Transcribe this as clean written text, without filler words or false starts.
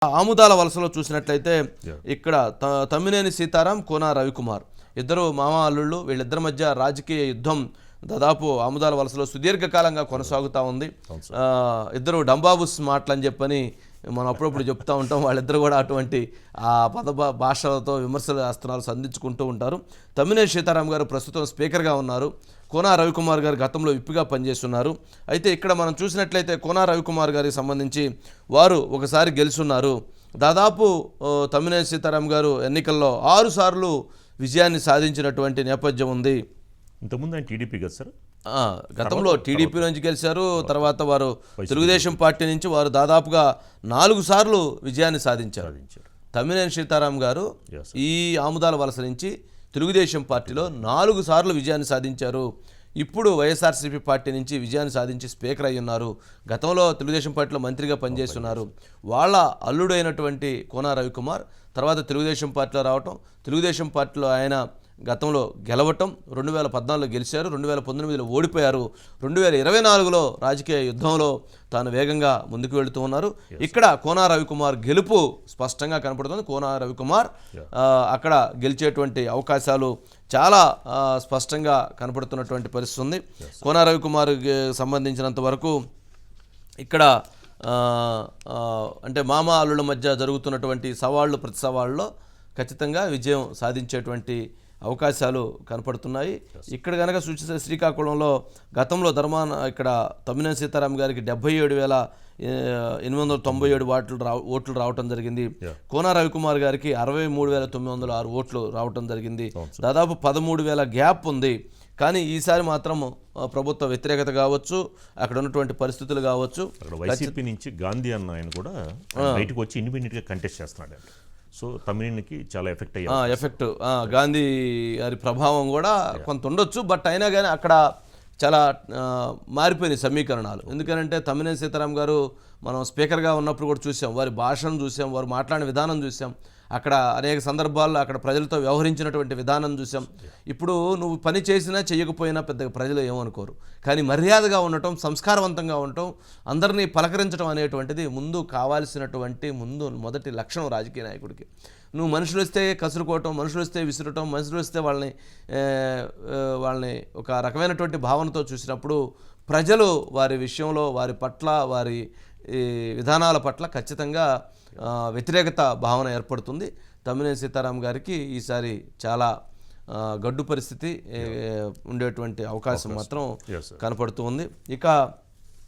ఆముదాల వలసలో చూసినట్లయితే ఇక్కడ తమ్మినేని సీతారాం, కోన రవికుమార్ ఇద్దరు మామ అల్లుళ్ళు. వీళ్ళిద్దరి మధ్య రాజకీయ యుద్ధం దాదాపు ఆముదాల వలసలో సుదీర్ఘకాలంగా కొనసాగుతూ ఉంది. ఇద్దరు డంబాబుస్ మాటలని చెప్పని మనం అప్పుడప్పుడు చెప్తూ ఉంటాం. వాళ్ళిద్దరు కూడా అటువంటి ఆ భాషలతో విమర్శల అస్త్రాలు సంధించుకుంటూ ఉంటారు. తమ్మినేని సీతారాం గారు ప్రస్తుతం స్పీకర్గా ఉన్నారు. కోన రవికుమార్ గారు గతంలో విప్పిగా పనిచేస్తున్నారు. అయితే ఇక్కడ మనం చూసినట్లయితే కోన రవికుమార్ గారికి సంబంధించి వారు ఒకసారి గెలుచున్నారు. దాదాపు తమ్మినేని సీతారాం గారు ఎన్నికల్లో 6 సార్లు విజయాన్ని సాధించినటువంటి నేపథ్యం ఉంది. ఇంతకుముందు ఆయన టీడీపీ కదా సార్, గతంలో టీడీపీ నుంచి గెలిచారు. తర్వాత వారు తెలుగుదేశం పార్టీ నుంచి వారు దాదాపుగా 4 సార్లు విజయాన్ని సాధించారు. తమ్మినేని సీతారాం గారు ఈ ఆముదాల వలస నుంచి తెలుగుదేశం పార్టీలో 4 సార్లు విజయాన్ని సాధించారు. ఇప్పుడు వైఎస్ఆర్సీపీ పార్టీ నుంచి విజయాన్ని సాధించి స్పీకర్ అయి ఉన్నారు. గతంలో తెలుగుదేశం పార్టీలో మంత్రిగా పనిచేస్తున్నారు. వాళ్ళ అల్లుడైనటువంటి కోన రవికుమార్ తర్వాత తెలుగుదేశం పార్టీలో రావటం, తెలుగుదేశం పార్టీలో ఆయన గతంలో గెలవటం, 2014లో గెలిచారు, 2019లో ఓడిపోయారు, 2024లో రాజకీయ యుద్ధంలో తాను వేగంగా ముందుకు వెళుతూ ఉన్నారు. ఇక్కడ కోన రవికుమార్ గెలుపు స్పష్టంగా కనపడుతుంది. కోన రవికుమార్ అక్కడ గెలిచేటువంటి అవకాశాలు చాలా స్పష్టంగా కనపడుతున్నటువంటి పరిస్థితి ఉంది. కోన రవికుమార్కి సంబంధించినంత వరకు ఇక్కడ అంటే మామ అల్లుల మధ్య జరుగుతున్నటువంటి సవాళ్ళు ప్రతి సవాళ్ళలో ఖచ్చితంగా విజయం సాధించేటువంటి అవకాశాలు కనపడుతున్నాయి. ఇక్కడ కనుక సూచిస్తే శ్రీకాకుళంలో గతంలో ఇక్కడ తమ్మినేని సీతారాం గారికి 77,897 ఓట్లు రావటం జరిగింది. కోన రవికుమార్ గారికి 63,906 ఓట్లు రావటం జరిగింది. దాదాపు 13,000 గ్యాప్ ఉంది. కానీ ఈసారి మాత్రం ప్రభుత్వ వ్యతిరేకత కావచ్చు, అక్కడ ఉన్నటువంటి పరిస్థితులు కావచ్చు. వైసీపీ నుంచి గాంధీ అన్న ఆయన కూడా బయటకు వచ్చి ఇండిపెండెంట్గా కంటెస్ట్ చేస్తున్నాడు. సో తమ్మినేనికి చాలా ఎఫెక్ట్ గాంధీ గారి ప్రభావం కూడా కొంత ఉండొచ్చు. బట్ అయినా కానీ అక్కడ చాలా మారిపోయినాయి సమీకరణాలు. ఎందుకంటే తమ్మినేని సీతారాం గారు మనం స్పీకర్గా ఉన్నప్పుడు కూడా చూసాం, వారి భాషను చూసాం, వారు మాట్లాడిన విధానం చూసాం, అక్కడ అనేక సందర్భాల్లో అక్కడ ప్రజలతో వ్యవహరించినటువంటి విధానం చూసాం. ఇప్పుడు నువ్వు పని చేసినా చేయకపోయినా పెద్దగా ప్రజలు ఏమనుకోరు. కానీ మర్యాదగా ఉండటం, సంస్కారవంతంగా ఉండటం, అందరినీ పలకరించడం అనేటువంటిది కావాల్సినటువంటి మొదటి లక్షణం రాజకీయ నాయకుడికి. నువ్వు మనుషులు వస్తే కసురుకోవటం, మనుషులు వస్తే విసురటం, మనుషులు వస్తే వాళ్ళని ఒక రకమైనటువంటి భావనతో చూసినప్పుడు ప్రజలు వారి విషయంలో, వారి పట్ల, వారి విధానాల పట్ల ఖచ్చితంగా వ్యతిరేకత భావన ఏర్పడుతుంది. తమ్మినేని సీతారాం గారికి ఈసారి చాలా గడ్డు పరిస్థితి ఉండేటువంటి అవకాశం మాత్రం కనపడుతూ ఉంది. ఇక